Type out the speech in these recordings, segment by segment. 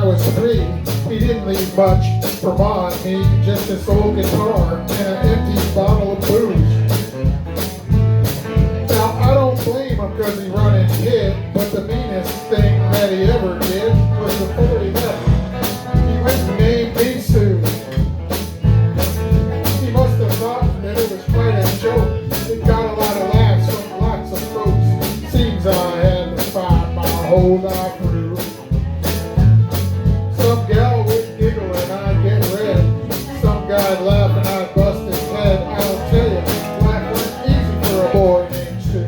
I was 3, he didn't leave much for Ma and me, just this old guitar and an empty bottle of booze. Now, I don't blame him because he run and hid, but the meanest thing that he ever did was before he left, he went and named me Sue. He must have thought that it was quite a joke. It got a lot of laughs from lots of folks. Seems I had to fight my whole life through. Some gal would giggle and I'd get red. Some guy'd laugh and I'd bust his head. I'll tell you, life wasn't easy for a boy named Stu.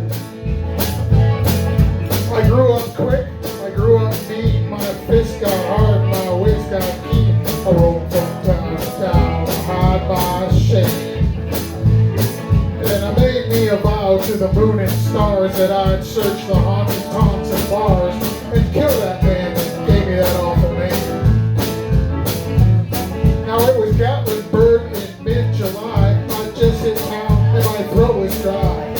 I grew up quick, I grew up mean. My fist got hard, my waist got keen. I rolled from town to town to hide my shame. And I made me a vow to the moon and stars that I'd search the haunted taunts and bars and kill that man that gave me that awful name. Now it was Gatlinburg in mid-July. I just hit town and my throat was dry.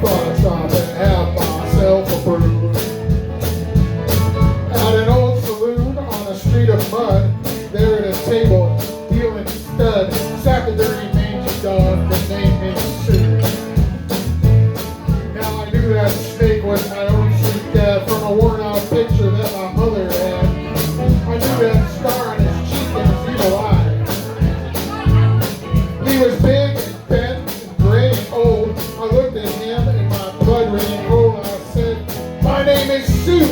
Thought I'd stop and have myself a brew. At an old saloon on a street of mud, there at a table, dealing stud, sat the dirty mangy dog that named me Sue. Now I knew that snake was my own sweet dad from a worn-out picture that my mother had. I knew that scar on his cheek and his evil eye. He was big and bent and gray and old. I looked at him and my blood ran cold. I said, "My name is Sue.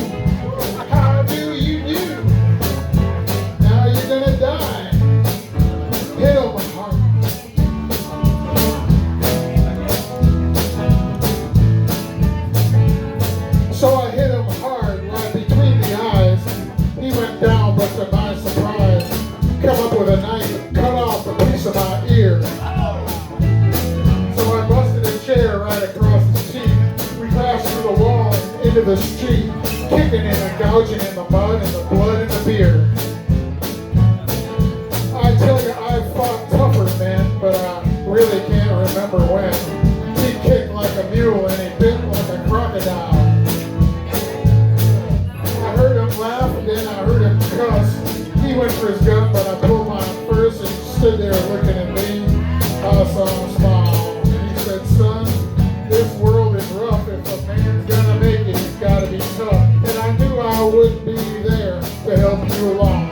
How do you do? Now you're gonna die." Hit him hard. So I hit him hard right between the eyes. He went down, but to my surprise, come up with a knife and cut off a piece of my ear. So I busted a chair right across the cheek. We crashed through the wall and into the street, kicking and gouging in the mud and the blood and the beer. I tell you, I fought tougher men, but I really can't remember when. He kicked like a mule and he bit like a crocodile. I heard him laugh and then I heard him cuss. He went for his gun, but I pulled mine first and he stood there looking at me. I saw him smile. And he said, "Son, this world is rough. If a man's gonna make it, he's gotta be tough." And I knew I would be there to help you along.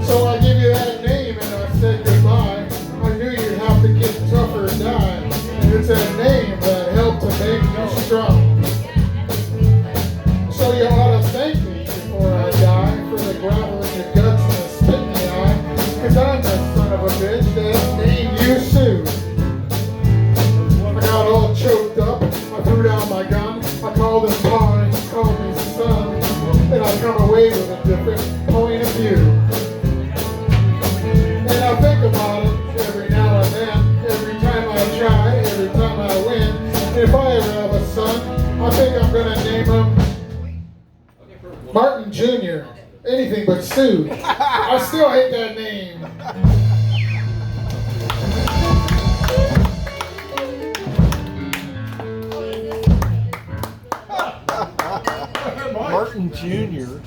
So I give you that name and I said goodbye. I knew you'd have to get tougher and die. And it's that name that helped to make you strong. So you ought to thank me before I die for the gravel in your guts and the spit in the eye. Cause I'm that son of a bitch that named you Sue. I got all choked up, I threw down my gun. I called him Pa and he called me son. And I come away with a different point of view. And I think about it every now and then, every time I try, every time I win. And if I ever have a son, I think I'm gonna name him Martin Jr. Anything but Sue. I still hate that name. Martin Jr.